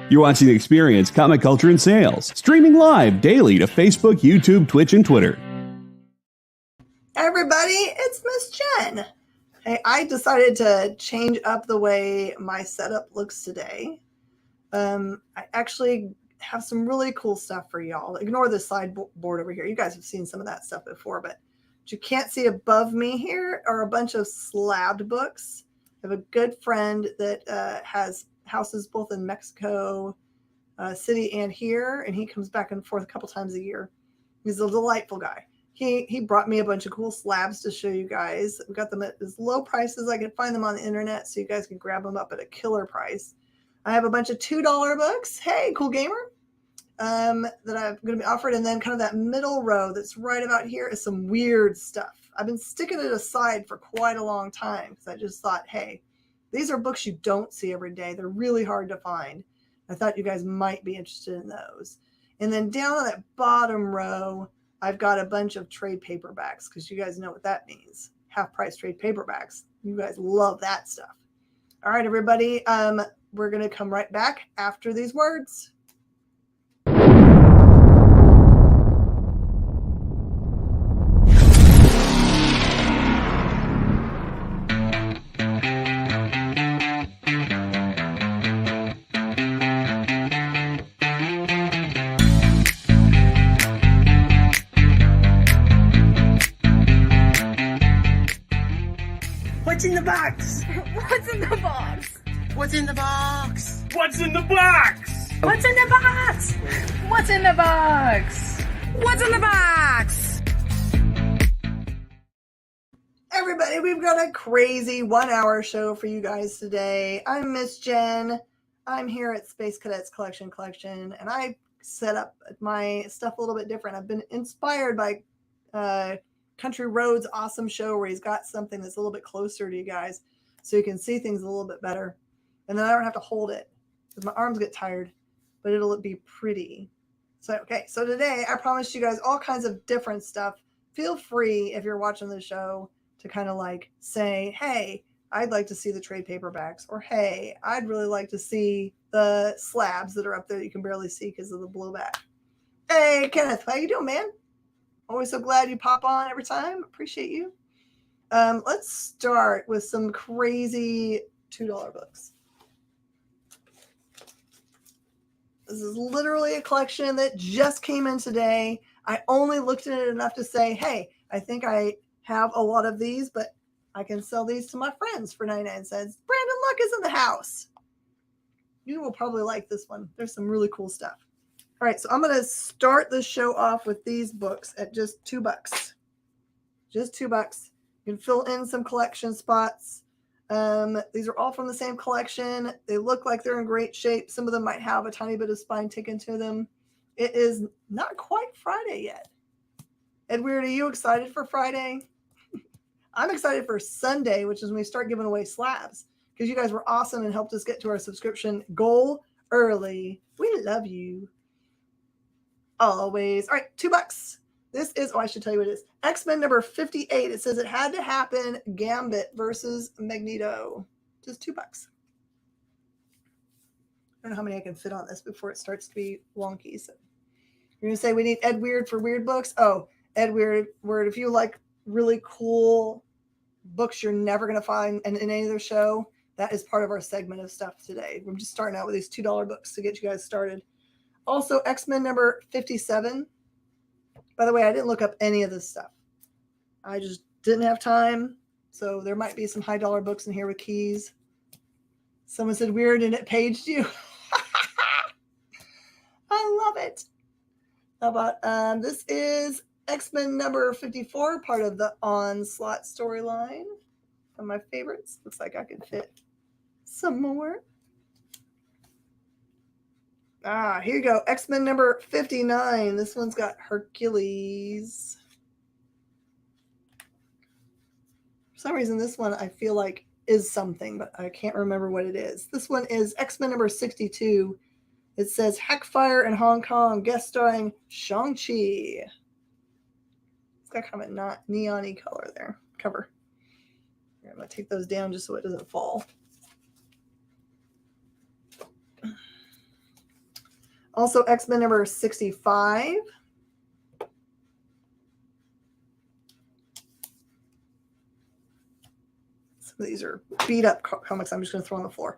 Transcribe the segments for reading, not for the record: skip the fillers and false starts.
You're watching The Experience Comic Culture and Sales, streaming live daily to Facebook, YouTube, Twitch, and Twitter. Everybody, it's Miss Jen. Hey, I decided to change up the way my setup looks today. I actually have some really cool stuff for y'all. Ignore the sideboard over here. You guys have seen some of that stuff before, but what you can't see above me here are a bunch of slabbed books. I have a good friend that has houses both in Mexico City and here, and he comes back and forth a couple times a year. He's a delightful guy. He brought me a bunch of cool slabs to show you guys. We got them at as low prices I could find them on the internet, so you guys can grab them up at a killer price. I have a bunch of $2 books. Hey, cool gamer, that I'm going to be offered. And then kind of that middle row that's right about here is some weird stuff. I've been sticking it aside for quite a long time because I just thought, hey, these are books you don't see every day. They're really hard to find. I thought you guys might be interested in those. And then down on that bottom row, I've got a bunch of trade paperbacks because you guys know what that means. Half-price trade paperbacks. You guys love that stuff. All right, everybody. We're going to come right back after these words. What's in the box? What's in the box? What's in the box? What's in the box? What's in the box? What's in the box? What's in the box? Everybody, we've got a crazy 1-hour show for you guys today. I'm Miss Jen. I'm here at Space Cadets Collection, and I set up my stuff a little bit different. I've been inspired by Country Road's awesome show where he's got something that's a little bit closer to you guys so you can see things a little bit better. And then I don't have to hold it because my arms get tired, but it'll be pretty. So today I promised you guys all kinds of different stuff. Feel free, if you're watching the show, to kind of like say, hey, I'd like to see the trade paperbacks, or hey, I'd really like to see the slabs that are up there that you can barely see because of the blowback. Hey, Kenneth, how you doing, man? Always so glad you pop on every time. Appreciate you. Let's start with some crazy $2 books. This is literally a collection that just came in today. I only looked at it enough to say, hey, I think I have a lot of these, but I can sell these to my friends for 99 cents. Brandon Luck is in the house. You will probably like this one. There's some really cool stuff. All right, so I'm going to start the show off with these books at just $2. Just $2. You can fill in some collection spots. These are all from the same collection. They look like they're in great shape. Some of them might have a tiny bit of spine taken to them. It is not quite Friday yet. Edward, are you excited for Friday? I'm excited for Sunday, which is when we start giving away slabs, because you guys were awesome and helped us get to our subscription goal early. We love you. Always. All right, $2. This is, I should tell you what it is. X-Men number 58. It says it had to happen. Gambit versus Magneto. Just $2. I don't know how many I can fit on this before it starts to be wonky. So you're going to say we need Ed Weird for weird books? Oh, Ed Weird, if you like really cool books you're never going to find in any other show, that is part of our segment of stuff today. We're just starting out with these $2 books to get you guys started. Also, X-Men number 57. By the way, I didn't look up any of this stuff. I just didn't have time. So there might be some high dollar books in here with keys. Someone said weird and it paged you. I love it. How about this is X-Men number 54, part of the Onslaught storyline. One of my favorites. Looks like I could fit some more. Here you go. X-Men number 59. This one's got Hercules. For some reason, this one I feel like is something, but I can't remember what it is. This one is X-Men number 62. It says Hackfire in Hong Kong, guest starring Shang-Chi. It's got kind of a neon-y color there. Cover. Here, I'm going to take those down just so it doesn't fall. Also, X-Men number 65. Some of these are beat up comics I'm just going to throw on the floor.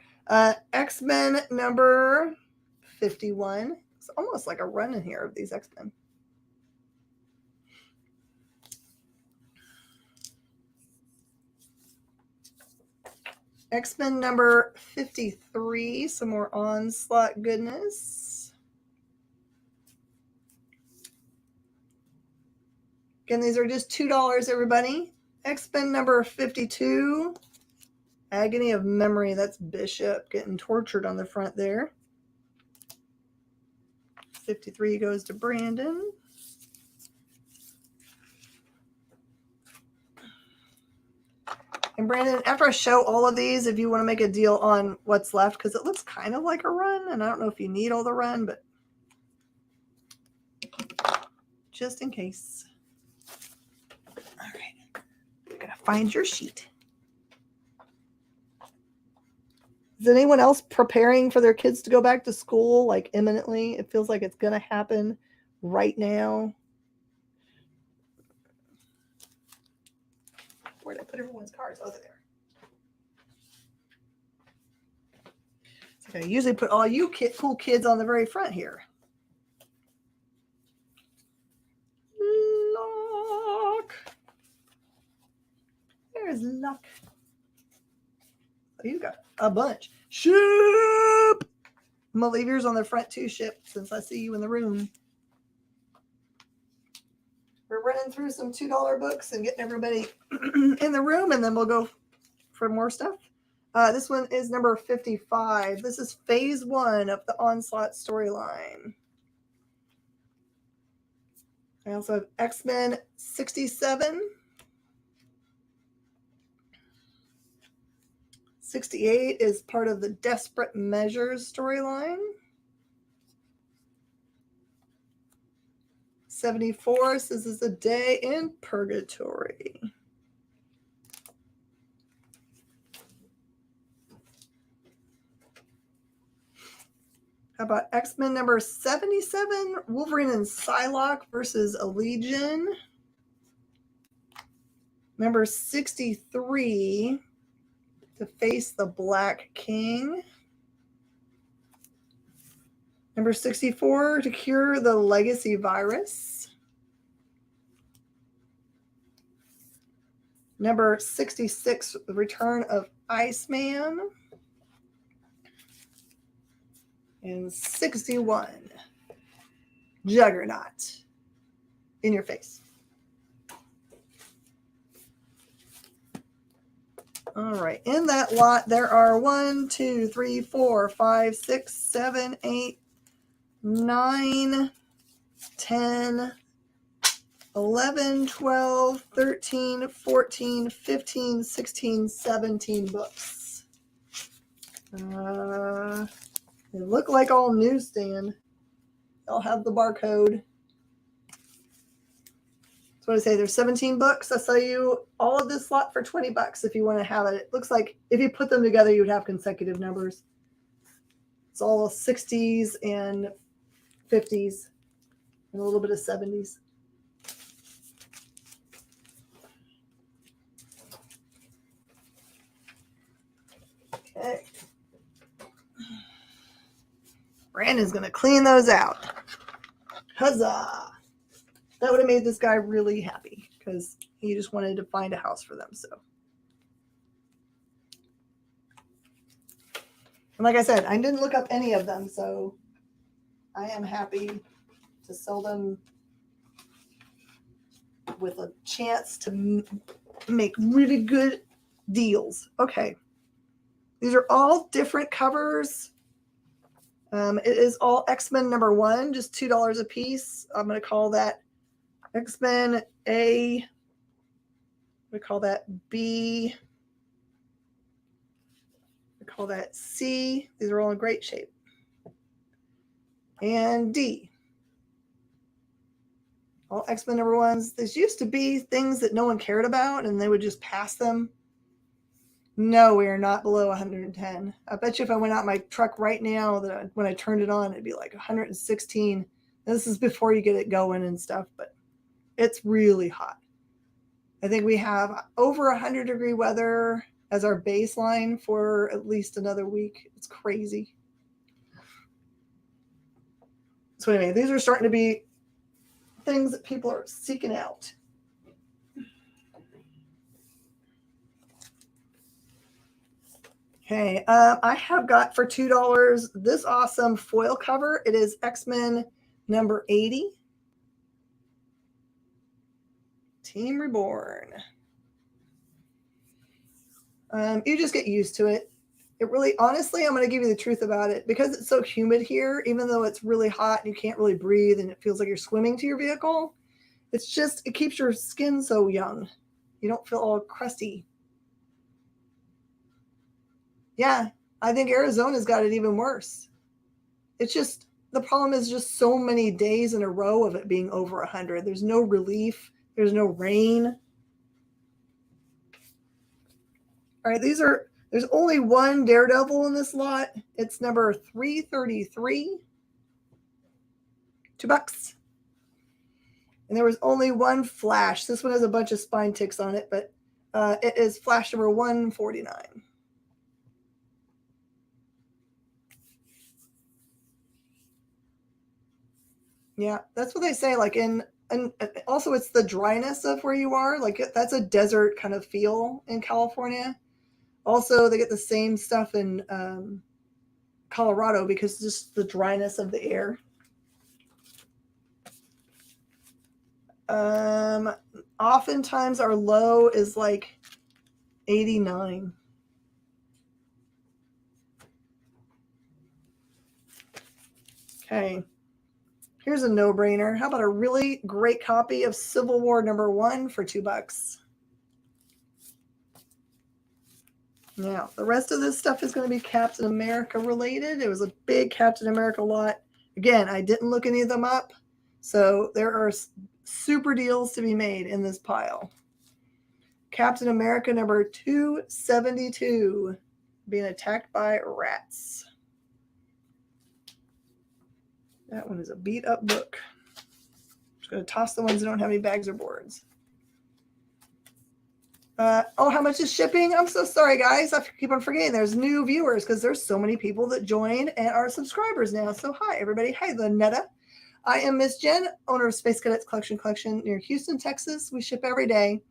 X-Men number 51. It's almost like a run in here of these X-Men. X-Men number 53. Some more Onslaught goodness. Again, these are just $2, everybody. X-Men number 52. Agony of Memory. That's Bishop getting tortured on the front there. 53 goes to Brandon. And Brandon, after I show all of these, if you want to make a deal on what's left, because it looks kind of like a run, and I don't know if you need all the run, but just in case. All right. You're going to find your sheet. Is anyone else preparing for their kids to go back to school, like imminently? It feels like it's going to happen right now. Where did I put everyone's cards? Oh, they're there. So I usually put all you cool kids on the very front here. Luck. There's luck. Oh, you got a bunch. Ship. I'm going to leave yours on the front too, Ship, since I see you in the room. We're running through some $2 books and getting everybody in the room, and then we'll go for more stuff. This one is number 55. This is phase 1 of the Onslaught storyline. I also have X-Men 67. 68 is part of the Desperate Measures storyline. 74 says it's a day in purgatory. How about X-Men number 77? Wolverine and Psylocke versus a Legion. Number 63, To Face the Black King. Number 64, To Cure the Legacy Virus. Number 66, The Return of Iceman. And 61, Juggernaut. In your face. All right. In that lot, there are 1, 2, 3, 4, 5, 6, 7, 8, 9, 10, 11, 12, 13, 14, 15, 16, 17 books. They look like all newsstand. They'll have the barcode. That's what I say. There's 17 books. I'll sell you all of this lot for $20 if you want to have it. It looks like if you put them together, you would have consecutive numbers. It's all 60s and 50s and a little bit of 70s. Okay. Brandon's going to clean those out. Huzzah! That would have made this guy really happy because he just wanted to find a house for them. So, and like I said, I didn't look up any of them, so I am happy to sell them with a chance to make really good deals. Okay. These are all different covers. It is all X-Men number 1, just $2 a piece. I'm going to call that X-Men A. I'm going to call that B. I'm going to call that C. These are all in great shape. And D. All X-Men number 1s. These used to be things that no one cared about, and they would just pass them. No, we are not below 110. I bet you if I went out my truck right now, that when I turned it on, it'd be like 116. This is before you get it going and stuff, but it's really hot. I think we have over 100-degree weather as our baseline for at least another week. It's crazy. So anyway, these are starting to be things that people are seeking out. Okay, I have got for $2 this awesome foil cover. It is X-Men number 80. Team Reborn. You just get used to it. It really, honestly, I'm going to give you the truth about it. Because it's so humid here, even though it's really hot and you can't really breathe and it feels like you're swimming to your vehicle, it's just, it keeps your skin so young. You don't feel all crusty. Yeah, I think Arizona's got it even worse. It's just, the problem is just so many days in a row of it being over 100. There's no relief. There's no rain. All right, there's only one Daredevil in this lot. It's number 333. $2. And there was only one Flash. This one has a bunch of spine ticks on it, but it is Flash number 149. Yeah, that's what they say. Like and also it's the dryness of where you are. Like that's a desert kind of feel in California. Also, they get the same stuff in Colorado because just the dryness of the air. Oftentimes our low is like 89. Okay. Here's a no-brainer. How about a really great copy of Civil War #1 for $2? Now, the rest of this stuff is going to be Captain America related. It was a big Captain America lot. Again, I didn't look any of them up, so there are super deals to be made in this pile. Captain America number 272, being attacked by rats. That one is a beat up book. I'm just going to toss the ones that don't have any bags or boards. Oh, how much is shipping? I'm so sorry, guys. I keep on forgetting there's new viewers because there's so many people that join and are subscribers now. So hi, everybody. Hi, Lynetta. I am Miss Jen, owner of Space Cadets Collection near Houston, Texas. We ship every day.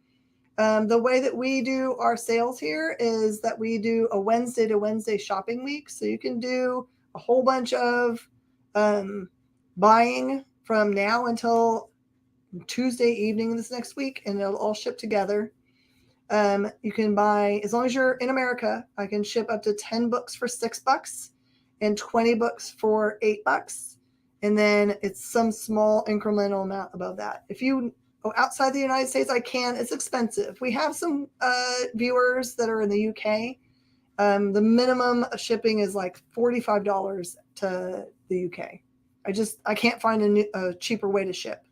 The way that we do our sales here is that we do a Wednesday to Wednesday shopping week. So you can do a whole bunch of buying from now until Tuesday evening this next week, and it'll all ship together. You can buy, as long as you're in America, I can ship up to 10 books for $6 and 20 books for $8. And then it's some small incremental amount above that. If you go outside the United States, I can. It's expensive. We have some viewers that are in the UK. The minimum shipping is like $45 to the UK. I can't find a cheaper way to ship.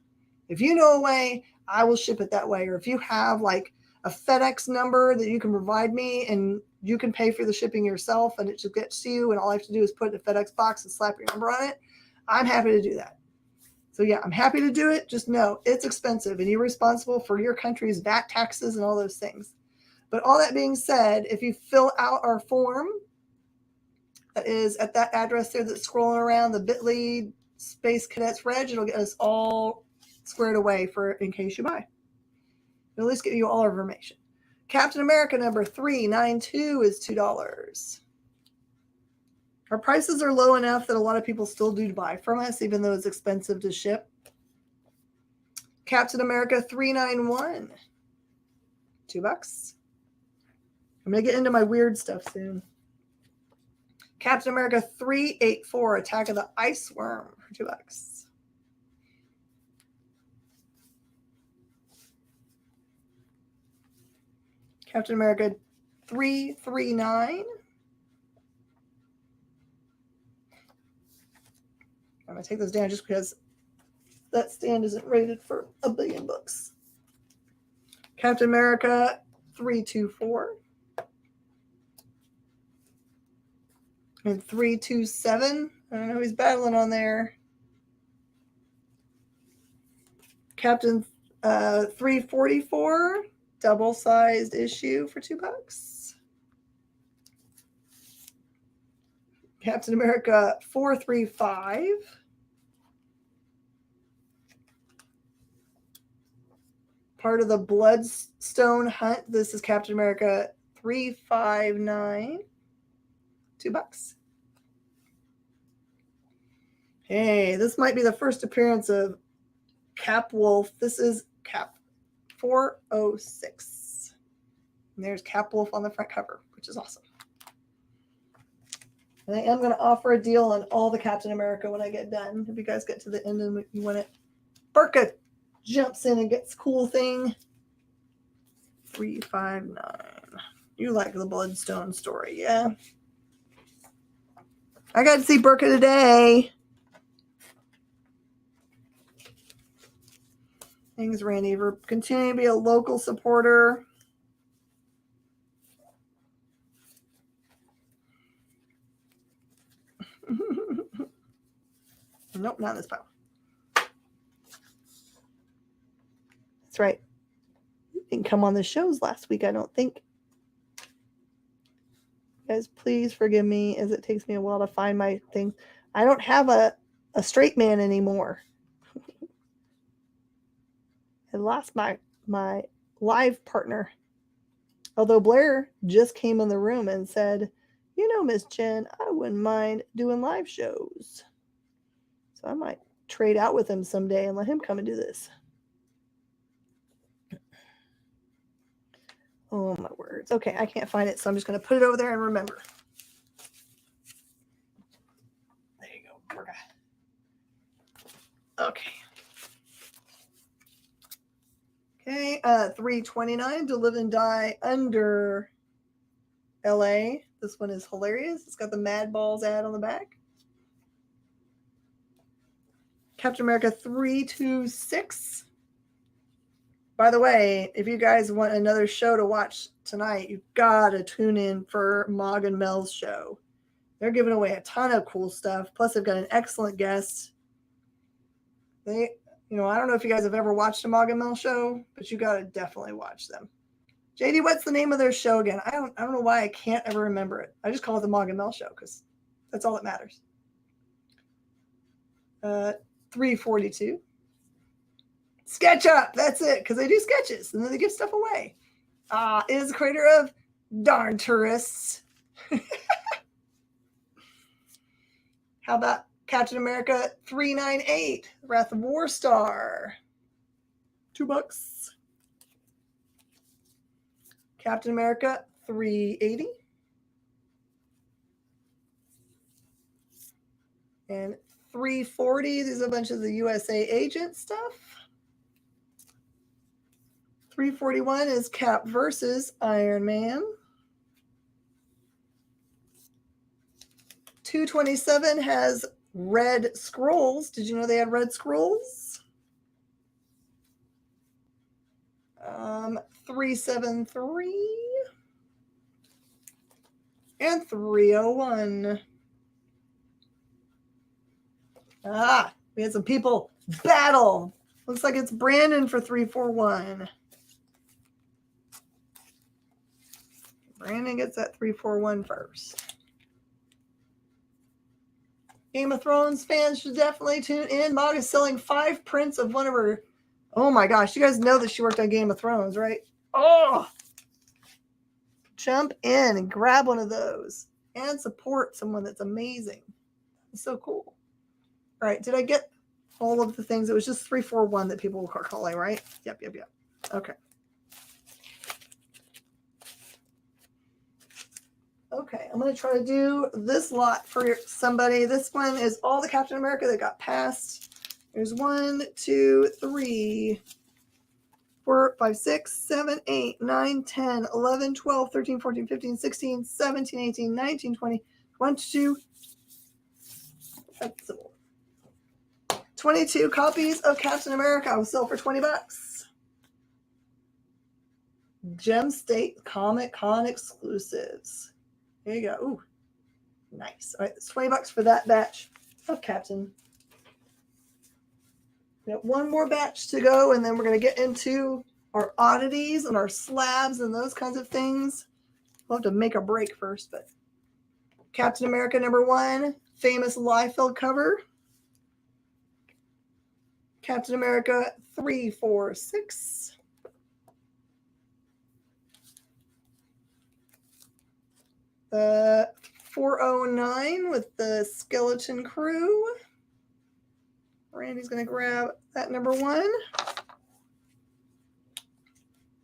If you know a way, I will ship it that way. Or if you have like a FedEx number that you can provide me and you can pay for the shipping yourself and it just gets to you and all I have to do is put it in a FedEx box and slap your number on it, I'm happy to do that. So yeah, I'm happy to do it. Just know it's expensive and you're responsible for your country's VAT taxes and all those things. But all that being said, if you fill out our form that is at that address there that's scrolling around, the bit.ly Space Cadets Reg, it'll get us all squared away for in case you buy. It'll at least give you all our information. Captain America number 392 is $2. Our prices are low enough that a lot of people still do buy from us, even though it's expensive to ship. Captain America 391, $2. I'm going to get into my weird stuff soon. Captain America 384, Attack of the Ice Worm for $2. Captain America 339. I'm going to take those down just because that stand isn't rated for 1 billion books. Captain America 324. And 327. I don't know who he's battling on there. Captain 344. Double-sized issue for $2. Captain America 435. Part of the Bloodstone Hunt. This is Captain America 359. $2. Hey, this might be the first appearance of Cap Wolf. This is Cap 406. And there's Cap Wolf on the front cover, which is awesome. And I am going to offer a deal on all the Captain America when I get done. If you guys get to the end and you want it. Burka jumps in and gets cool thing. 359. You like the Bloodstone story, yeah? I got to see Burka today. Thanks, Randy, for continuing to be a local supporter. Nope, not in this pile. That's right. You didn't come on the shows last week, I don't think. Guys, please forgive me as it takes me a while to find my things. I don't have a straight man anymore. I lost my live partner. Although Blair just came in the room and said, you know, Miss Jen, I wouldn't mind doing live shows. So I might trade out with him someday and let him come and do this. Oh, my words. Okay, I can't find it, so I'm just going to put it over there and remember. There you go. Okay. Okay, 329 to Live and Die Under LA. This one is hilarious. It's got the Mad Balls ad on the back. Captain America 326. By the way, if you guys want another show to watch tonight, you've got to tune in for Mog and Mel's show. They're giving away a ton of cool stuff. Plus, they've got an excellent guest. I don't know if you guys have ever watched a Mog and Mel show, but you got to definitely watch them. JD, what's the name of their show again? I don't know why I can't ever remember it. I just call it the Mog and Mel show because that's all that matters. 342. SketchUp, that's it, because they do sketches and then they give stuff away. Is the creator of Darn Tourists. How about Captain America 398, Wrath of War Star? $2. Captain America 380. And 340, there's a bunch of the USA Agent stuff. 341 is Cap versus Iron Man. 227 has Red Scrolls. Did you know they had Red Scrolls? 373 and 301. We had some people battle. Looks like it's Brandon for 341. Brandon gets that 341 first. Game of Thrones fans should definitely tune in. Mog is selling 5 prints of one of her. Oh my gosh, you guys know that she worked on Game of Thrones, right? Oh! Jump in and grab one of those and support someone that's amazing. It's so cool. All right, did I get all of the things? It was just 341 that people were calling, right? Yep. Okay. Okay, I'm going to try to do this lot for somebody. This one is all the Captain America that got passed. There's 1, 2, 3, 4, 5, 6, 7, 8, 9, 10, 11, 12, 13, 14, 15, 16, 17, 18, 19, 20, 22, 22 copies of Captain America. I will sell for $20. Gem State Comic Con exclusives. There you go. Ooh. Nice. All right, it's $20 for that batch of Captain. We got one more batch to go, and then we're going to get into our oddities and our slabs and those kinds of things. We'll have to make a break first, but Captain America #1, famous Liefeld cover. Captain America 346. The 409 with the Skeleton Crew. Randy's going to grab that #1.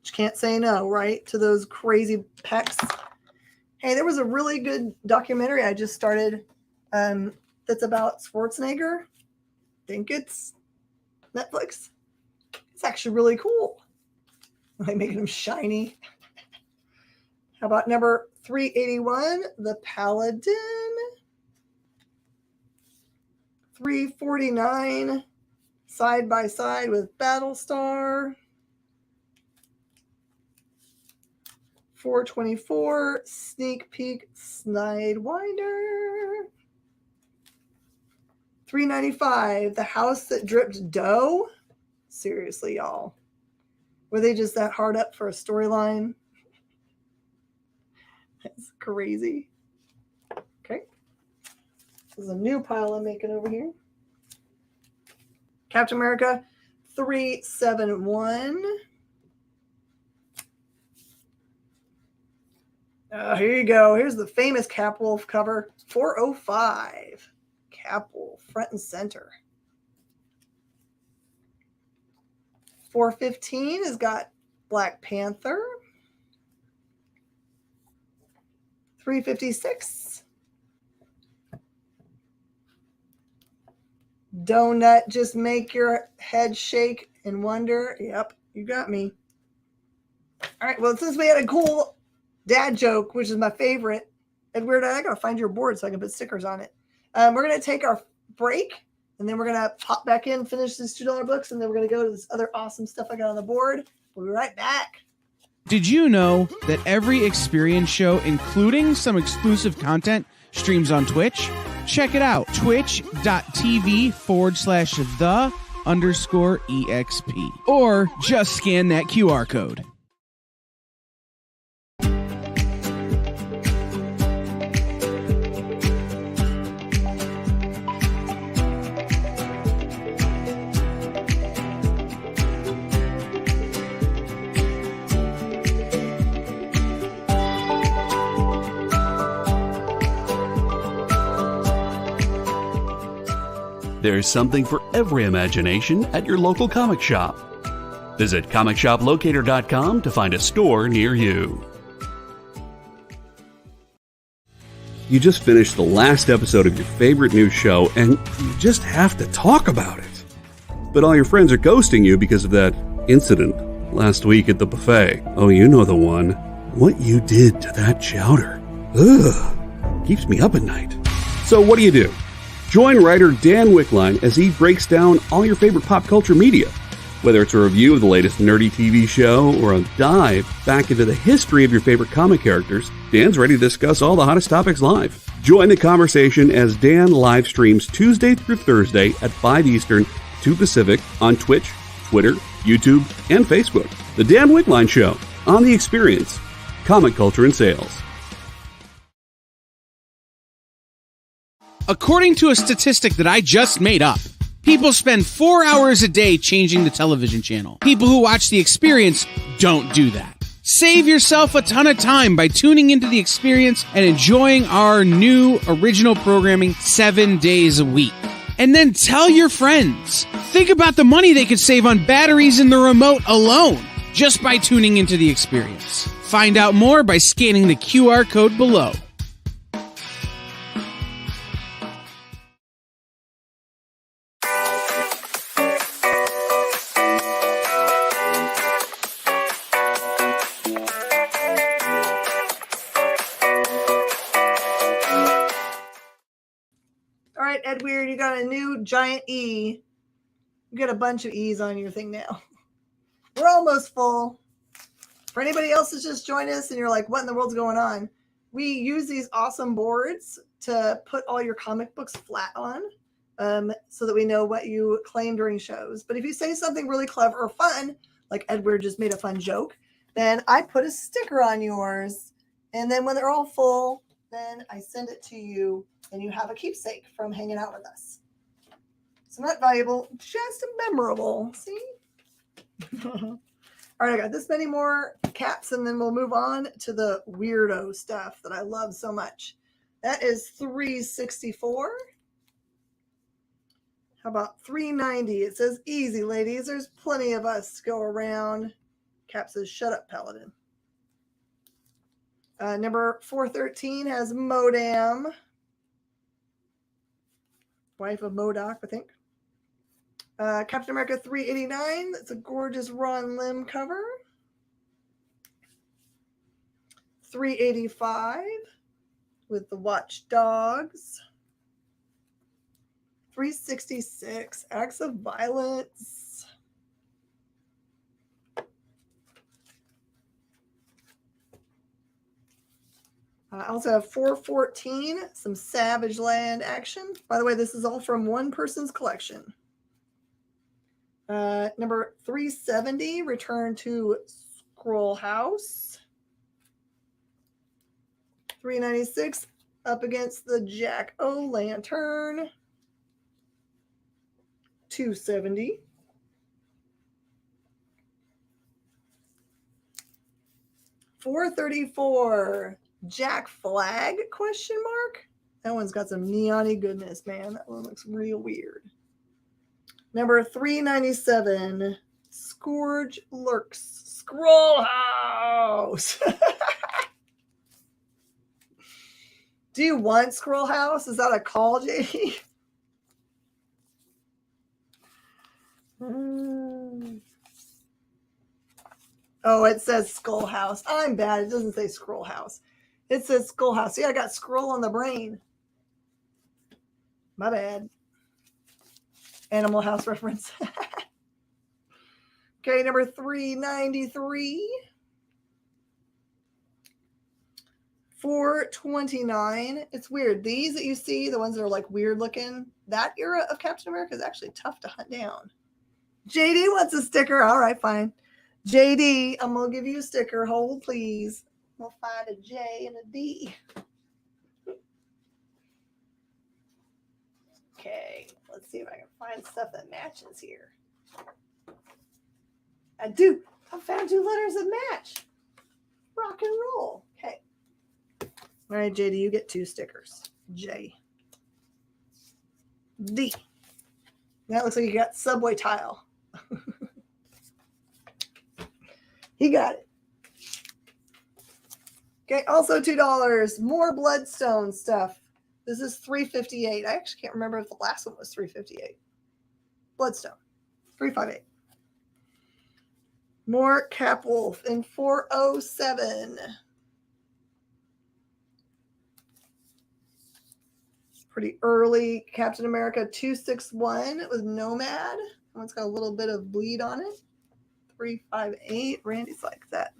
Just can't say no, right? To those crazy pecs. Hey, there was a really good documentary I just started that's about Schwarzenegger. I think it's Netflix. It's actually really cool. Like making him shiny. How about number 381, the Paladin. 349, side by side with Battlestar. 424, sneak peek Sidewinder. 395, the house that dripped dough. Seriously, y'all. Were they just that hard up for a storyline? That's crazy. Okay. This is a new pile I'm making over here. Captain America 371. Here you go. Here's the famous Capwolf cover. 405. Capwolf, front and center. 415 has got Black Panther. 356. Donut, just make your head shake and wonder. Yep, you got me. All right, well, since we had a cool dad joke, which is my favorite, Edward, I gotta find your board so I can put stickers on it. We're gonna take our break, and then we're gonna pop back in, finish these $2 books, and then we're gonna go to this other awesome stuff I got on the board. We'll be right back. Did you know that every experience show, including some exclusive content, streams on Twitch? Check it out, twitch.tv/the_EXP. Or just scan that QR code. There's something for every imagination at your local comic shop. Visit comicshoplocator.com to find a store near you. You just finished the last episode of your favorite new show, and you just have to talk about it. But all your friends are ghosting you because of that incident last week at the buffet. Oh, you know the one. What you did to that chowder. Ugh. Keeps me up at night. So what do? Join writer Dan Wickline as he breaks down all your favorite pop culture media. Whether it's a review of the latest nerdy TV show or a dive back into the history of your favorite comic characters, Dan's ready to discuss all the hottest topics live. Join the conversation as Dan live streams Tuesday through Thursday at 5 Eastern, 2 Pacific on Twitch, Twitter, YouTube, and Facebook. The Dan Wickline Show, on The Experience, Comic Culture and Sales. According to a statistic that I just made up, people spend 4 hours a day changing the television channel. People who watch The Experience don't do that. Save yourself a ton of time by tuning into The Experience and enjoying our new original programming 7 days a week. And then tell your friends. Think about the money they could save on batteries in the remote alone just by tuning into The Experience. Find out more by scanning the QR code below. Ed Weird, you got a new giant E. You got a bunch of E's on your thing now. We're almost full. For anybody else that's just joined us and you're like, what in the world's going on? we use these awesome boards to put all your comic books flat on, so that we know what you claim during shows. But if you say something really clever or fun, like Edward just made a fun joke, then I put a sticker on yours. And then when they're all full, then I send it to you and you have a keepsake from hanging out with us. So not valuable, just memorable. See? All right, I got this many more caps and then we'll move on to the weirdo stuff that I love so much. That is $364. How about $390? It says easy, ladies. There's plenty of us to go around. Cap says shut up, Paladin. Number 413 has Modam. Wife of Modoc, I think. Captain America 389. That's a gorgeous Ron Lim cover. 385 with the Watchdogs. 366, Acts of Violence. I also have 414, some Savage Land action. By the way, this is all from one person's collection. Number 370, Return to Scroll House. 396, Up Against the Jack-O-Lantern. 270. $434, Jack Flag, question mark? That one's got some neon-y goodness, man. That one looks real weird. Number 397, Scourge Lurks, Scroll House. Do you want Scroll House? Is that a call, JD? Oh, it says Skull House. I'm bad. It doesn't say Scroll House. It says Skull House. See, I got scroll on the brain. My bad. Animal House reference. Okay, number 393. 429. It's weird. These that you see, the ones that are like weird looking, that era of Captain America is actually tough to hunt down. JD wants a sticker. All right, fine. JD, I'm going to give you a sticker. Hold, please. We'll find a J and a D. Okay, let's see if I can find stuff that matches here. I do. I found 2 letters that match. Rock and roll. Okay. All right, JD, you get 2 stickers. J. D. That looks like you got subway tile. He got it. Okay, also $2. More Bloodstone stuff. This is $358. I actually can't remember if the last one was $358. Bloodstone, $358. More Cap Wolf in 407. Pretty early Captain America 261 with Nomad. That one's got a little bit of bleed on it. 358. Randy's like that.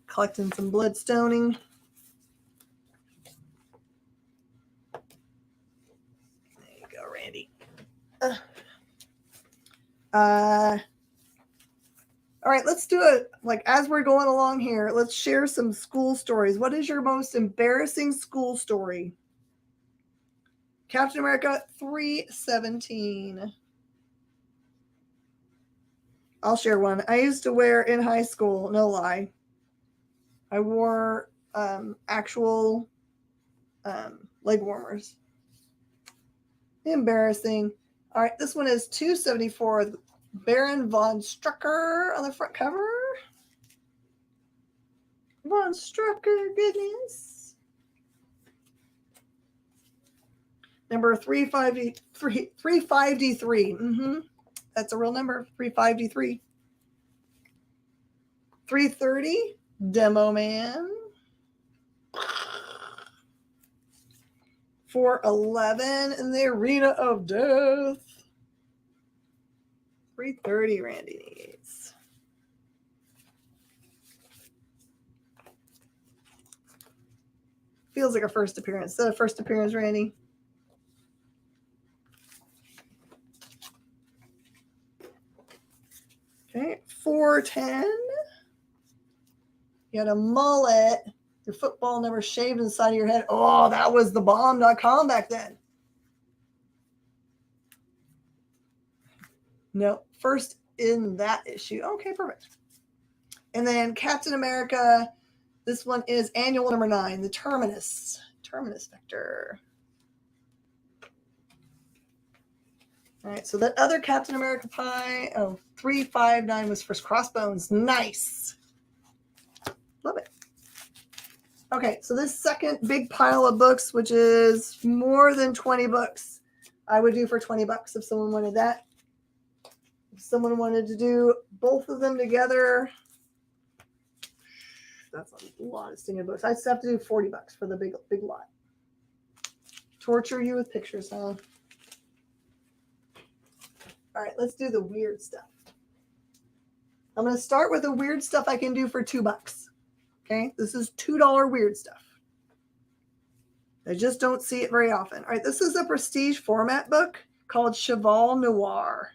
Collecting some bloodstoning. There you go, Randy. All right, let's do it. Like, as we're going along here, let's share some school stories. What is your most embarrassing school story? Captain America 317. I'll share one. I used to wear in high school, no lie, I wore actual leg warmers. Embarrassing. All right, this one is 274. Baron von Strucker on the front cover. Von Strucker, goodness. Number 353. 353. That's a real number. 353. 330. Demo Man. 411 in the Arena of Death. 330 Randy needs. Feels like a first appearance. Is that a first appearance, Randy? Okay, 410. You had a mullet. Your football never shaved inside of your head. Oh, that was the bomb.com back then. No, first in that issue. Okay, perfect. And then Captain America. This one is annual number 9, the Terminus. Terminus Vector. All right, so that other Captain America pie, 359 was for Crossbones. Nice. Love it. Okay, so this second big pile of books, which is more than 20 books, I would do for $20 if someone wanted that. If someone wanted to do both of them together, that's a lot of stinging books. I'd still have to do $40 for the big lot. Torture you with pictures, huh? All right, let's do the weird stuff. I'm going to start with the weird stuff I can do for $2. Okay, this is $2 weird stuff. I just don't see it very often. All right, this is a prestige format book called Cheval Noir.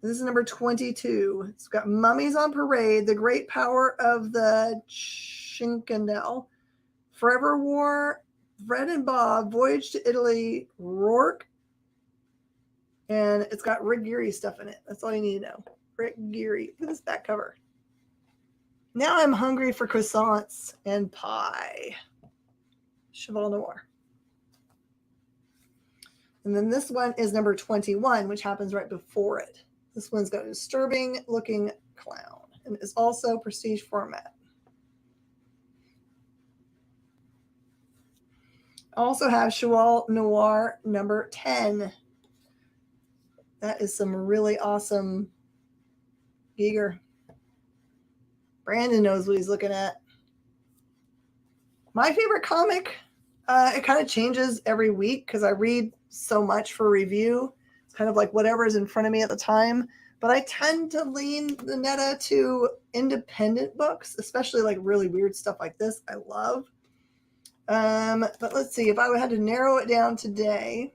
This is number 22. It's got Mummies on Parade, The Great Power of the Chinkanel, Forever War, Fred and Bob, Voyage to Italy, Rourke, and it's got Rick Geary stuff in it. That's all you need to know. Rick Geary. Look at this back cover. Now I'm hungry for croissants and pie. Cheval Noir. And then this one is number 21, which happens right before it. This one's got a disturbing looking clown and is also prestige format. I also have Cheval Noir number 10. That is some really awesome Giger. Brandon knows what he's looking at. My favorite comic, it kind of changes every week because I read so much for review. It's kind of like whatever is in front of me at the time. But I tend to lean the Netta to independent books, especially like really weird stuff like this. I love. But let's see, if I had to narrow it down today,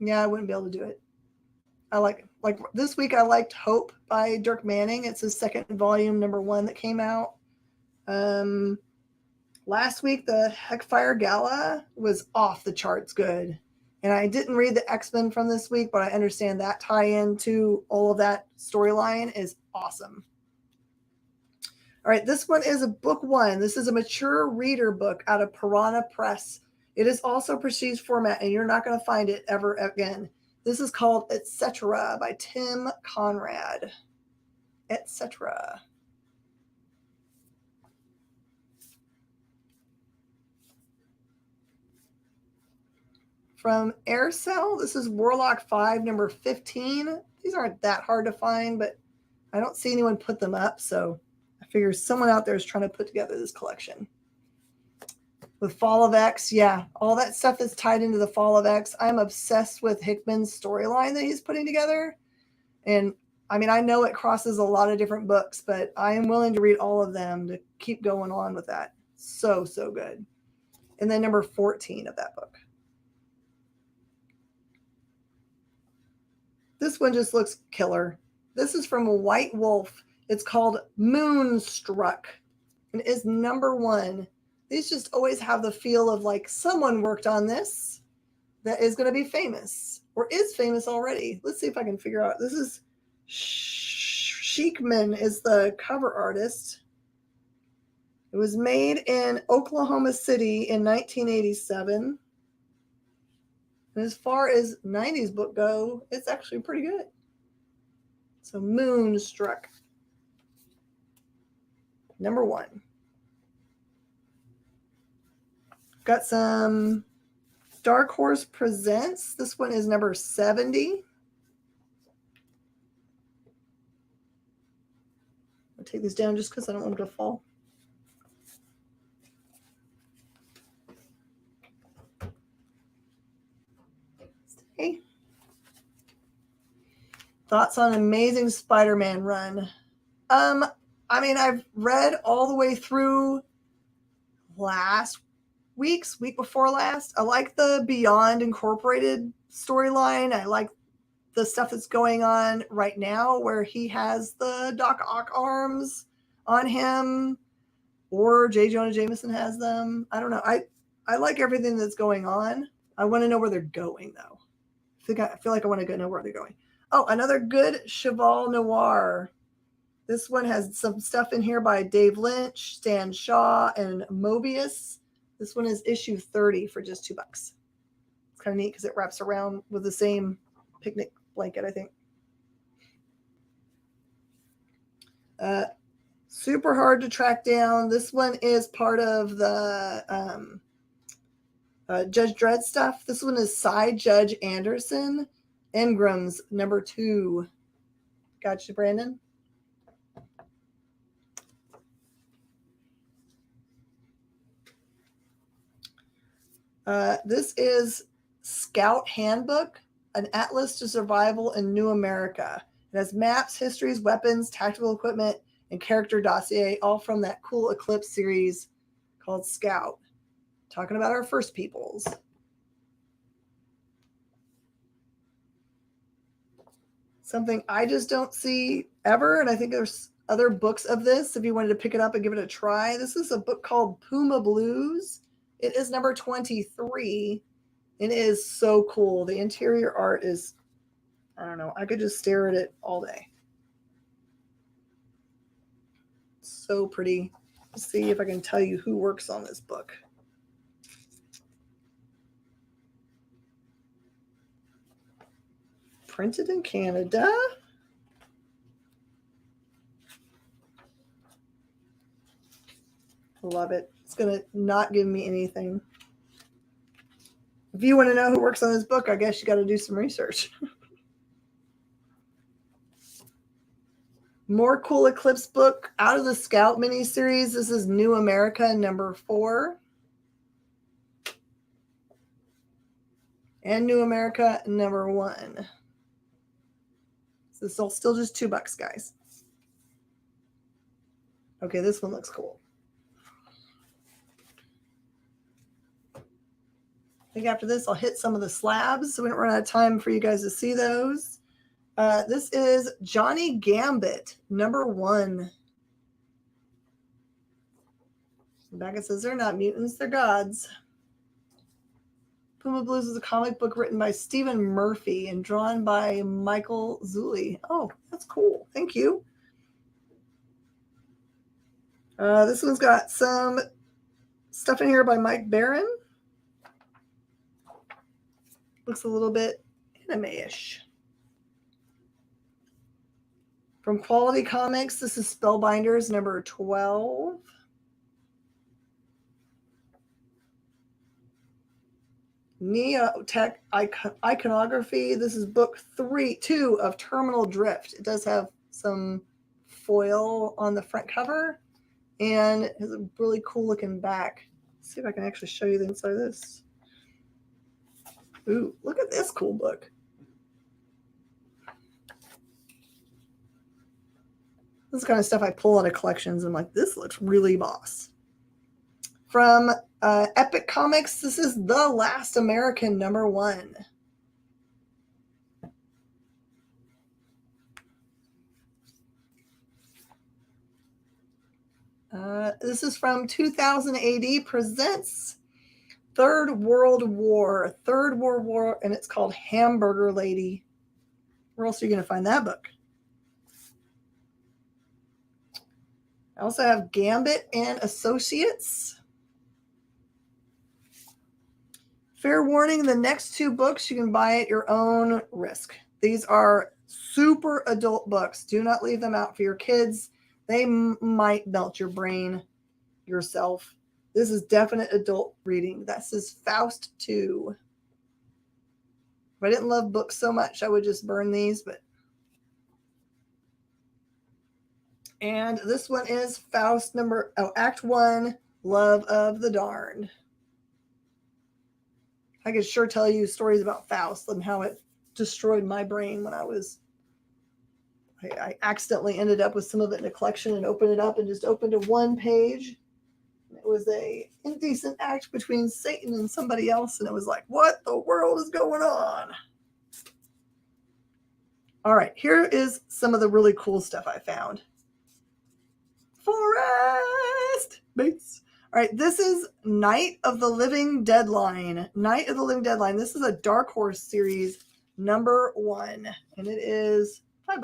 yeah, I wouldn't be able to do it. I like this week I liked Hope by Dirk Manning. It's his second volume, number 1 that came out. Last week the Heckfire Gala was off the charts good. And I didn't read the X-Men from this week, but I understand that tie-in to all of that storyline is awesome. All right, this one is a book 1. This is a mature reader book out of Piranha Press. It is also prestige format, and you're not going to find it ever again. This is called Etc. by Tim Conrad. Etc. From Aircell, this is Warlock 5, number 15. These aren't that hard to find, but I don't see anyone put them up, so I figure someone out there is trying to put together this collection. With Fall of X, yeah, all that stuff is tied into the Fall of X. I'm obsessed with Hickman's storyline that he's putting together. And I mean, I know it crosses a lot of different books, but I am willing to read all of them to keep going on with that. So, so good. And then number 14 of that book. This one just looks killer. This is from White Wolf. It's called Moonstruck. And it is number 1. These just always have the feel of like someone worked on this that is going to be famous or is famous already. Let's see if I can figure out. This is Sheikman is the cover artist. It was made in Oklahoma City in 1987. And as far as 90s book go, it's actually pretty good. So Moonstruck. Number 1. Got some Dark Horse Presents. This one is number 70. I'll take this down just because I don't want it to fall. Stay. Thoughts on Amazing Spider-Man run? I mean, I've read all the way through week before last. I like the Beyond Incorporated storyline. I like the stuff that's going on right now where he has the Doc Ock arms on him, or J. Jonah Jameson has them. I don't know. I like everything that's going on. I want to know where they're going, though. I feel like I want to know where they're going. Oh, another good Cheval Noir. This one has some stuff in here by Dave Lynch, Stan Shaw, and Mobius. This one is issue 30 for just $2. It's kind of neat because it wraps around with the same picnic blanket, I think. Super hard to track down. This one is part of the Judge Dredd stuff. This one is Cy Judge Anderson, Engram's #2. Gotcha, Brandon. This is Scout Handbook, an atlas to survival in New America. It has maps, histories, weapons, tactical equipment, and character dossier, all from that cool Eclipse series called Scout. Talking about our first peoples. Something I just don't see ever, and I think there's other books of this if you wanted to pick it up and give it a try. This is a book called Puma Blues. It is number 23. It is so cool. The interior art is, I don't know, I could just stare at it all day. So pretty. Let's see if I can tell you who works on this book. Printed in Canada. Love it. It's going to not give me anything. If you want to know who works on this book, I guess you got to do some research. More cool Eclipse book out of the Scout miniseries. This is New America #4. And New America #1. So this is still just $2, guys. Okay, this one looks cool. I think after this, I'll hit some of the slabs so we don't run out of time for you guys to see those. This is Johnny Gambit, #1. Back it says they're not mutants, they're gods. Puma Blues is a comic book written by Stephen Murphy and drawn by Michael Zulli. Oh, that's cool. Thank you. This one's got some stuff in here by Mike Barron. Looks a little bit anime-ish. From Quality Comics, this is Spellbinders #12. Neotech Iconography. This is book 2 of Terminal Drift. It does have some foil on the front cover and it has a really cool looking back. Let's see if I can actually show you the inside of this. Ooh, look at this cool book. This is the kind of stuff I pull out of collections. I'm like, this looks really boss. From Epic Comics, this is The Last American #1. This is from 2000 AD presents Third World War, and it's called Hamburger Lady. Where else are you going to find that book? I also have Gambit and Associates. Fair warning, the next 2 books you can buy at your own risk. These are super adult books. Do not leave them out for your kids. They might melt your brain yourself. This is definite adult reading. This is Faust 2. If I didn't love books so much, I would just burn these. And this one is Faust Act 1, Love of the Darned. I could sure tell you stories about Faust and how it destroyed my brain when I accidentally ended up with some of it in a collection and opened it up and just opened to one page. And It was a indecent act between Satan and somebody else, and it was like, what the world is going on? All right, here is some of the really cool stuff I found. Forest Bates. All right, this is Night of the Living Deadline. Night of the Living Deadline. This is a Dark Horse series #1, and it is $5.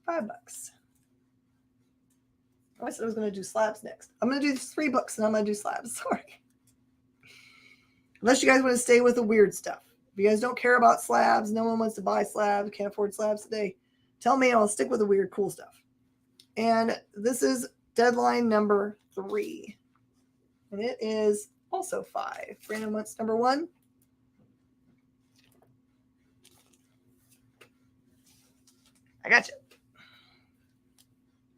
$5. I said I was going to do slabs next. I'm going to do 3 books, and I'm going to do slabs. Sorry. Unless you guys want to stay with the weird stuff. If you guys don't care about slabs, no one wants to buy slabs, can't afford slabs today, tell me and I'll stick with the weird, cool stuff. And this is Deadline #3. And it is also 5. Brandon wants #1. I got you.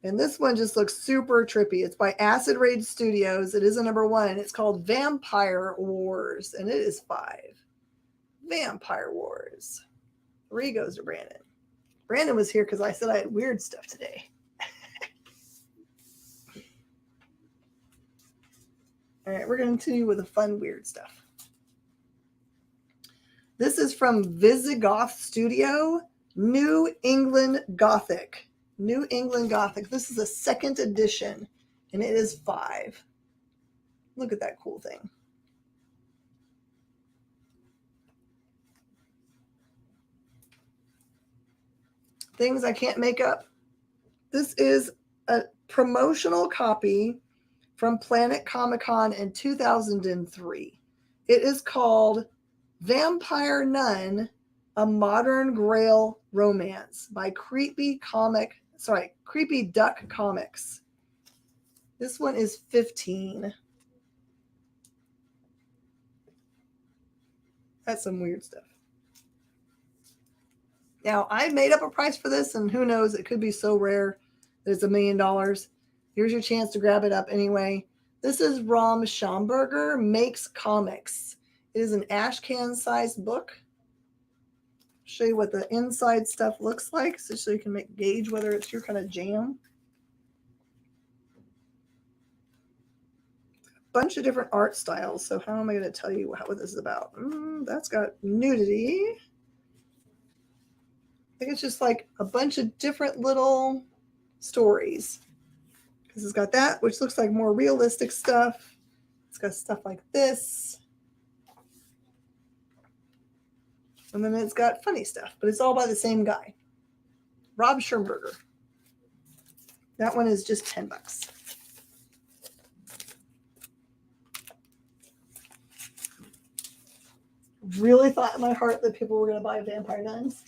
And this one just looks super trippy. It's by Acid Rage Studios. It is a #1. It's called Vampire Wars. And it is 5. Vampire Wars. 3 goes to Brandon. Brandon was here because I said I had weird stuff today. All right, we're going to continue with the fun, weird stuff. This is from Visigoth Studio, New England Gothic. New England Gothic. This is a 2nd edition, and it is 5. Look at that cool thing. Things I can't make up. This is a promotional copy from Planet Comic-Con in 2003. It is called Vampire Nun, A Modern Grail Romance by Creepy Duck Comics. This one is 15. That's some weird stuff. Now, I made up a price for this, and who knows, it could be so rare that it's $1 million. Here's your chance to grab it up anyway. This is Rom Schomburger Makes Comics. It is an ashcan-sized book. Show you what the inside stuff looks like, so you can gauge whether it's your kind of jam. Bunch of different art styles. So how am I going to tell you what this is about? That's got nudity. I think it's just like a bunch of different little stories. Because it's got that, which looks like more realistic stuff. It's got stuff like this. And then it's got funny stuff, but it's all by the same guy, Rob Schomburger. That one is just $10. Really thought in my heart that people were going to buy Vampire Nuns.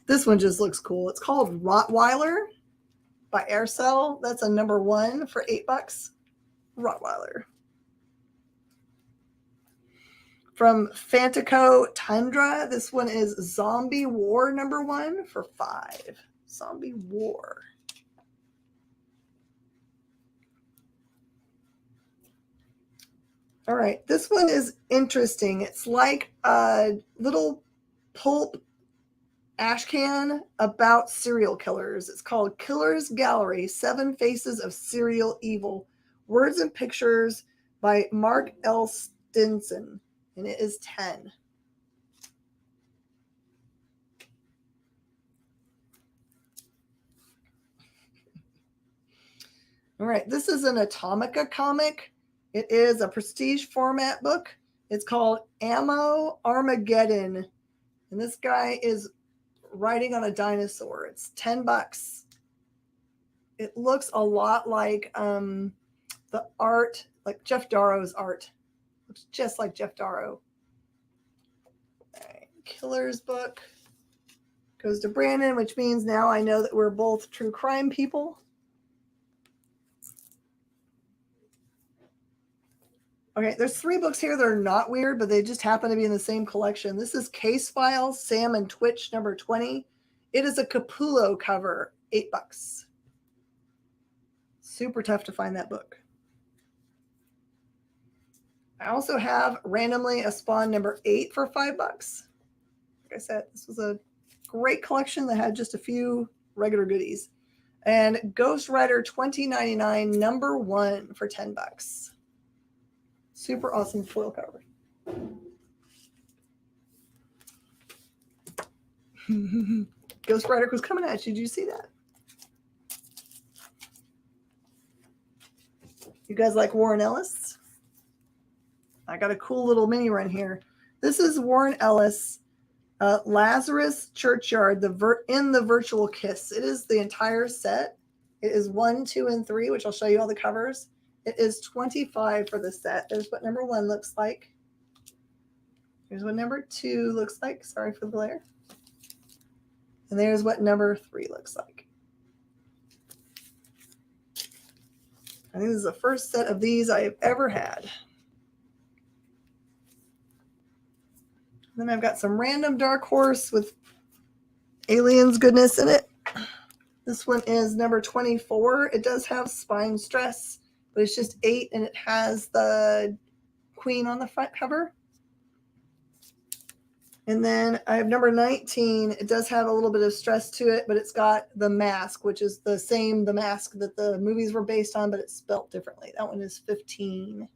This one just looks cool. It's called Rottweiler by Aircell. That's a #1 for $8. Rottweiler. From Fantico Tundra, this one is Zombie War #1 for $5. Zombie War. All right, this one is interesting. It's like a little pulp ashcan about serial killers. It's called Killer's Gallery, 7 Faces of Serial Evil. Words and Pictures by Mark L. Stinson. And it is 10. All right, this is an Atomica comic. It is a prestige format book. It's called Ammo Armageddon. And this guy is riding on a dinosaur. It's $10. It looks a lot like the art, like Jeff Darrow's art. Looks just like Jeff Darrow. All right, Killer's book goes to Brandon, which means now I know that we're both true crime people. Okay, there's 3 books here that are not weird, but they just happen to be in the same collection. This is Case Files, Sam and Twitch #20. It is a Capullo cover, $8. Super tough to find that book. I also have randomly a Spawn #8 for $5. Like I said, this was a great collection that had just a few regular goodies. And Ghost Rider 2099 #1 for $10. Super awesome foil cover. Ghost Rider was coming at you. Did you see that? You guys like Warren Ellis? I got a cool little mini run here. This is Warren Ellis, Lazarus Churchyard, in the Virtual Kiss. It is the entire set. It is 1, 2, and 3, which I'll show you all the covers. It is $25 for the set. There's what #1 looks like. Here's what #2 looks like. Sorry for the glare. And there's what #3 looks like. I think this is the first set of these I have ever had. Then I've got some random Dark Horse with aliens goodness in it. This one is #24. It does have spine stress, but it's just 8, and it has the queen on the front cover. And then I have #19. It does have a little bit of stress to it, but it's got the mask, which is the mask that the movies were based on, but it's spelt differently. That one is 15.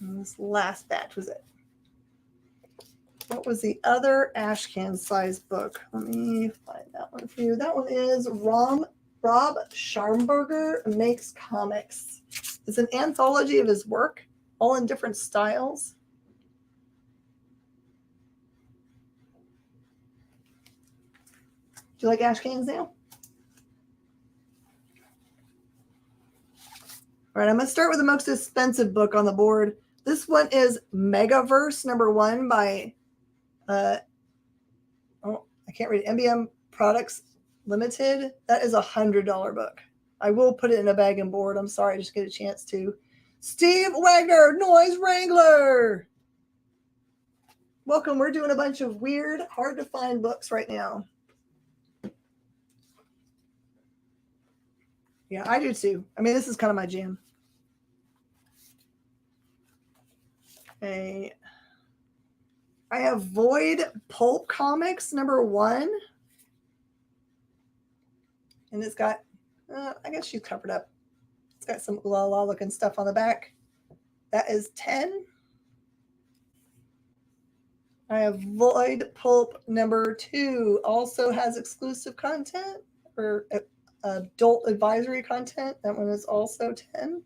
And this last batch was it. What was the other ashcan size book? Let me find that one for you. That one is Rob Scharmberger Makes Comics. It's an anthology of his work, all in different styles. Do you like ashcans now? All right, I'm going to start with the most expensive book on the board. This one is Megaverse #1 by, I can't read it, MBM Products Limited. That is a $100 book. I will put it in a bag and board. I'm sorry, I just get a chance to. Steve Wagner, Noise Wrangler. Welcome. We're doing a bunch of weird, hard to find books right now. Yeah, I do too. I mean, this is kind of my jam. I have Void Pulp Comics #1. And it's got, I guess she's covered up. It's got some la la looking stuff on the back. That is 10. I have Void Pulp #2. Also has exclusive content or adult advisory content. That one is also 10.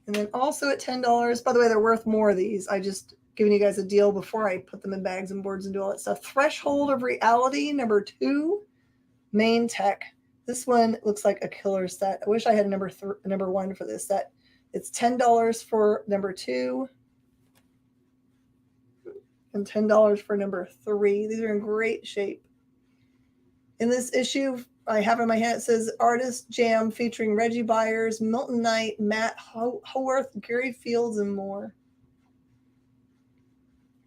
And then also at $10. By the way, they're worth more of these. I just giving you guys a deal before I put them in bags and boards and do all that stuff. Threshold of Reality #2. Main Tech. This one looks like a killer set. I wish I had a #1 for this set. It's $10 for #2 and $10 for #3. These are in great shape. In this issue, I have in my hand, it says Artist Jam featuring Reggie Byers, Milton Knight, Matt Howarth, Gary Fields, and more.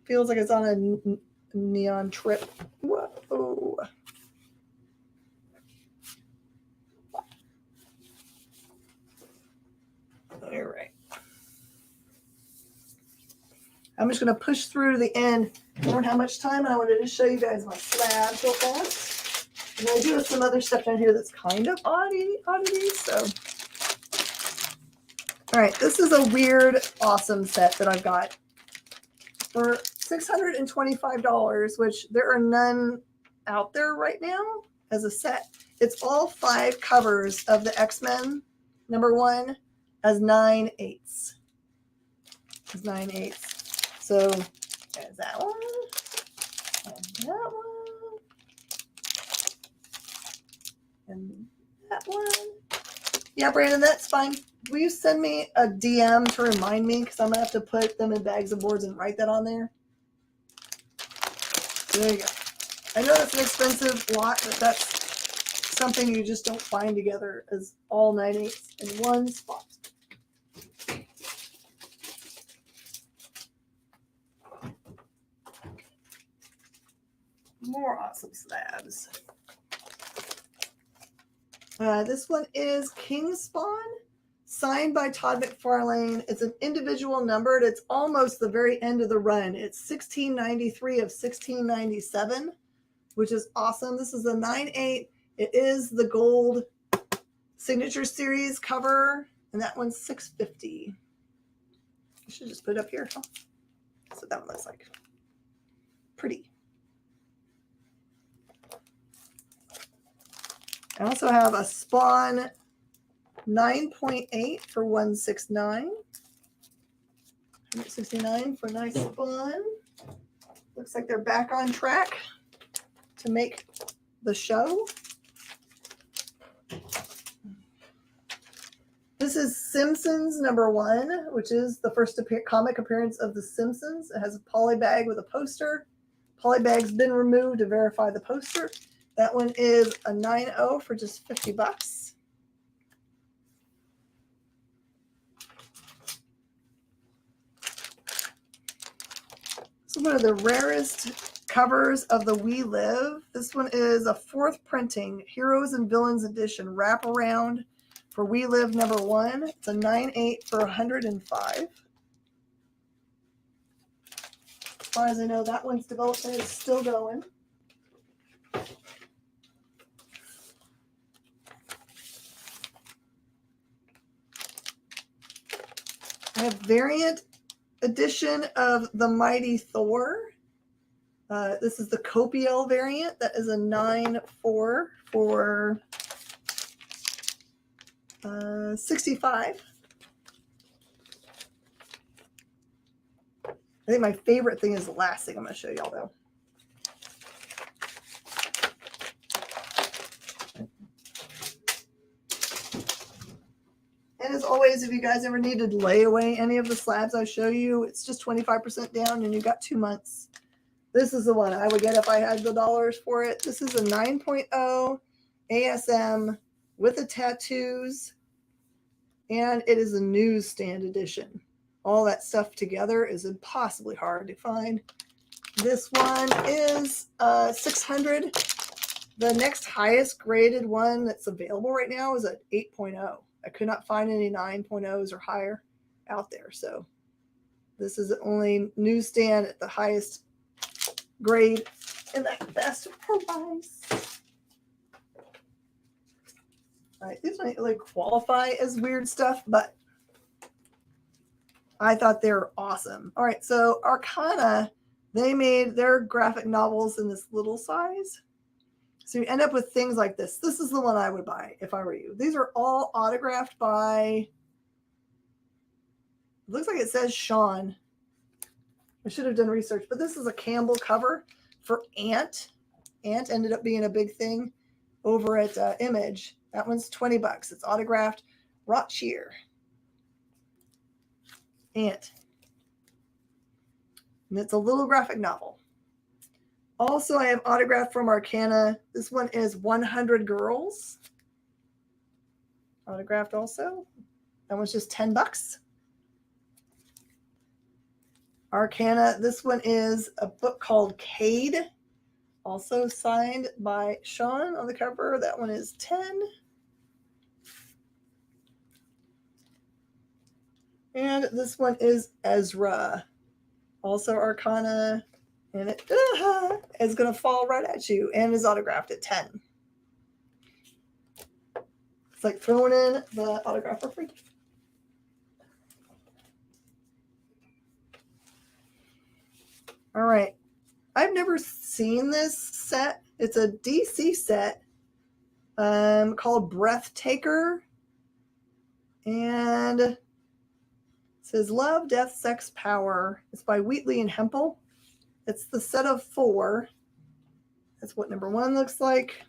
Feels like it's on a neon trip. Whoa. All right. I'm just going to push through to the end. I don't have much time, and I wanted to show you guys my slabs real fast. And I do have some other stuff down here that's kind of oddity. So, all right, this is a weird, awesome set that I've got for $625, which there are none out there right now as a set. It's all 5 covers of the X-Men #1 as 9/8. As 9/8. So there's that one. And that one. And that one. Yeah, Brandon, that's fine. Will you send me a DM to remind me? Because I'm going to have to put them in bags and boards and write that on there. There you go. I know that's an expensive lot, but that's something you just don't find together as all 9/8 in one spot. More awesome slabs. This one is King Spawn signed by Todd McFarlane. It's an individual numbered. It's almost the very end of the run. It's 1693 of 1697, which is awesome. This is a 9/8. It is the gold signature series cover, and that one's $6.50. I should just put it up here. Huh? That's what that one looks like. Pretty. I also have a Spawn 9.8 for $169. $169 for nice Spawn. Looks like they're back on track to make the show. This is Simpsons #1, which is the first comic appearance of The Simpsons. It has a poly bag with a poster. Poly bag's been removed to verify the poster. That one is a 9.0 for just $50. This is one of the rarest covers of the We Live. This one is a 4th printing, Heroes and Villains edition, wraparound for We Live #1. It's a 9.8 for $105. As far as I know, that one's development is still going. I have variant edition of the Mighty Thor. This is the Copiel variant. That is a 9.4 for $65. I think my favorite thing is the last thing I'm going to show y'all, though. And as always, if you guys ever need to lay away any of the slabs I show you, it's just 25% down and you got 2 months. This is the one I would get if I had the dollars for it. This is a 9.0 ASM with the tattoos, and it is a newsstand edition. All that stuff together is impossibly hard to find. This one is $600. The next highest graded one that's available right now is an 8.0. I could not find any 9.0s or higher out there. So this is the only newsstand at the highest grade and the best price. All right, these don't really qualify as weird stuff, but I thought they were awesome. All right, so Arcana, they made their graphic novels in this little size. So you end up with things like this. This is the one I would buy if I were you. These are all autographed by, it looks like it says Sean. I should have done research, but this is a Campbell cover for Ant. Ant ended up being a big thing over at Image. That one's $20. It's autographed Rothschier. Ant. And it's a little graphic novel. Also, I have autographed from Arcana. This one is 100 Girls. Autographed also. That one's just $10. Arcana. This one is a book called Cade. Also signed by Sean on the cover. That one is $10. And this one is Ezra. Also Arcana. And it is going to fall right at you and is autographed at $10. It's like throwing in the autograph for free. All right. I've never seen this set. It's a DC set called Breathtaker. And it says Love, Death, Sex, Power. It's by Wheatley and Hempel. It's the set of 4. That's what number 1 looks like.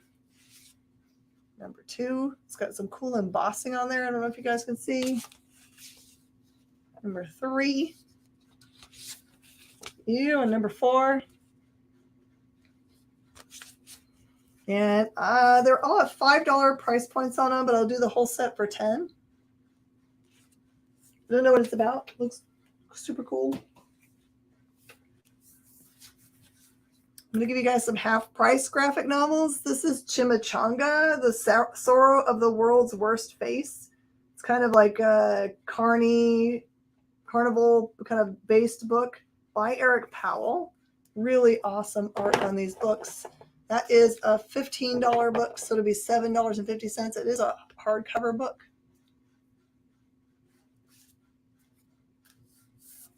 Number 2, it's got some cool embossing on there. I don't know if you guys can see. Number 3. And number 4. And they're all at $5 price points on them, but I'll do the whole set for $10. I don't know what it's about. It looks super cool. I'm going to give you guys some half-price graphic novels. This is Chimichanga, the Sorrow of the World's Worst Face. It's kind of like a carnival kind of based book by Eric Powell. Really awesome art on these books. That is a $15 book, so it'll be $7.50. It is a hardcover book.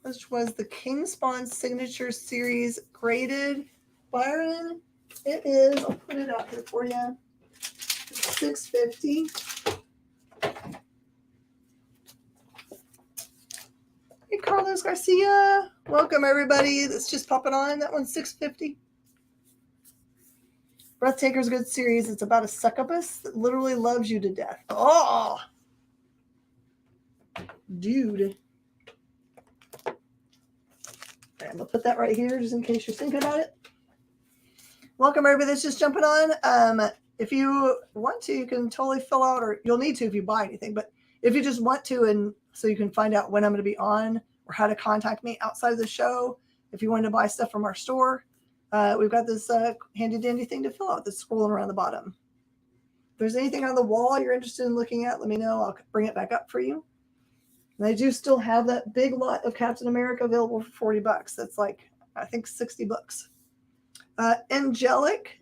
Which was the King Spawn Signature Series graded. Byron, it is, I'll put it out here for you, $6.50. Hey, Carlos Garcia. Welcome, everybody that's just popping on. That one's $6.50. Breathtaker's a good series. It's about a succubus that literally loves you to death. Oh! Dude. Okay, I'm going to put that right here just in case you're thinking about it. Welcome, everybody that's just jumping on. If you want to, you can totally fill out, or you'll need to if you buy anything, but if you just want to, and so you can find out when I'm going to be on or how to contact me outside of the show, if you wanted to buy stuff from our store, we've got this handy dandy thing to fill out that's scrolling around the bottom. If there's anything on the wall you're interested in looking at, let me know. I'll bring it back up for you. And I do still have that big lot of Captain America available for $40. That's like, I think, 60 books. Angelic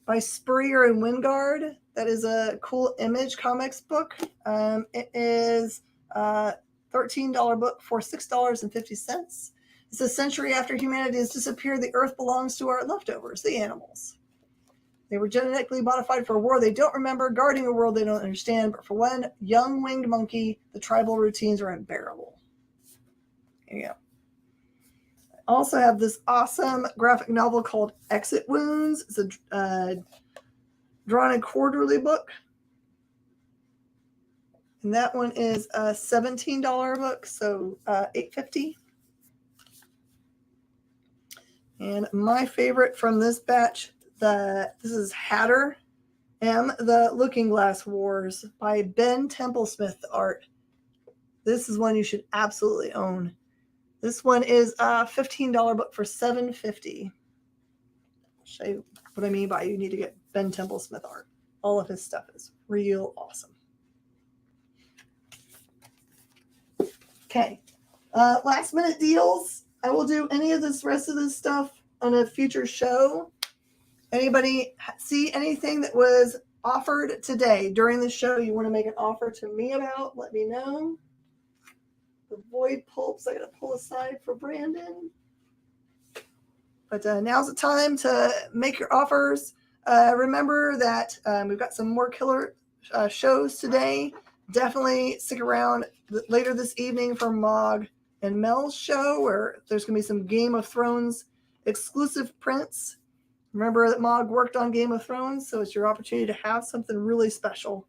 by Spurrier and Wingard. That is a cool Image Comics book. It is a $13 book for $6.50. It's a century after humanity has disappeared. The earth belongs to our leftovers, the animals. They were genetically modified for a war they don't remember, guarding a world they don't understand. But for one young winged monkey, the tribal routines are unbearable. There you go. I also have this awesome graphic novel called Exit Wounds. It's a drawn and quarterly book. And that one is a $17 book, so $8.50. And my favorite from this batch, this is Hatter M, The Looking Glass Wars by Ben Templesmith art. This is one you should absolutely own. This one is a $15 book for $7.50. I'll show you what I mean by you need to get Ben Templesmith art. All of his stuff is real awesome. Okay. Last minute deals. I will do any of this rest of this stuff on a future show. Anybody see anything that was offered today during the show you want to make an offer to me about? Let me know. The void pulps I got to pull aside for Brandon. But now's the time to make your offers. Remember that we've got some more killer shows today. Definitely stick around later this evening for Mog and Mel's show, where there's going to be some Game of Thrones exclusive prints. Remember that Mog worked on Game of Thrones, so it's your opportunity to have something really special.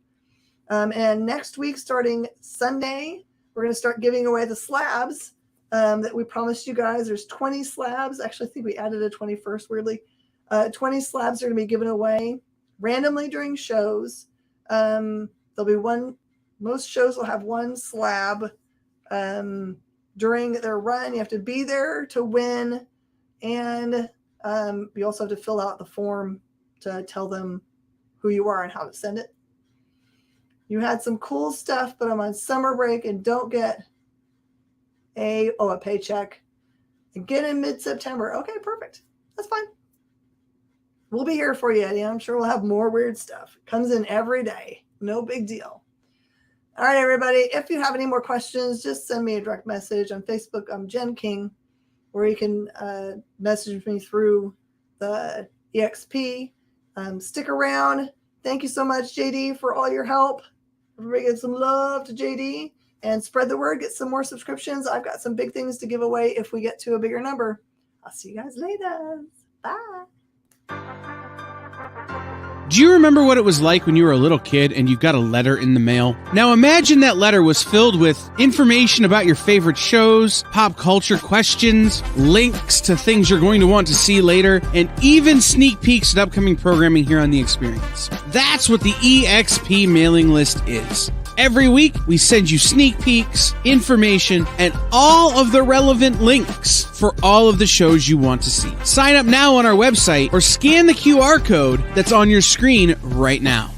And next week, starting Sunday, we're going to start giving away the slabs that we promised you guys. There's 20 slabs. Actually, I think we added a 21st, weirdly. 20 slabs are going to be given away randomly during shows. There'll be one. Most shows will have one slab during their run. You have to be there to win. And you also have to fill out the form to tell them who you are and how to send it. You had some cool stuff, but I'm on summer break and don't get a paycheck. Again in mid-September. Okay, perfect. That's fine. We'll be here for you, Eddie. I'm sure we'll have more weird stuff. It comes in every day. No big deal. All right, everybody. If you have any more questions, just send me a direct message on Facebook. I'm Jen King, or you can message me through the EXP. Stick around. Thank you so much, JD, for all your help. Everybody get some love to JD and spread the word. Get some more subscriptions. I've got some big things to give away if we get to a bigger number. I'll see you guys later. Bye. Do you remember what it was like when you were a little kid and you got a letter in the mail? Now imagine that letter was filled with information about your favorite shows, pop culture questions, links to things you're going to want to see later, and even sneak peeks at upcoming programming here on The Experience. That's what the EXP mailing list is. Every week, we send you sneak peeks, information, and all of the relevant links for all of the shows you want to see. Sign up now on our website or scan the QR code that's on your screen right now.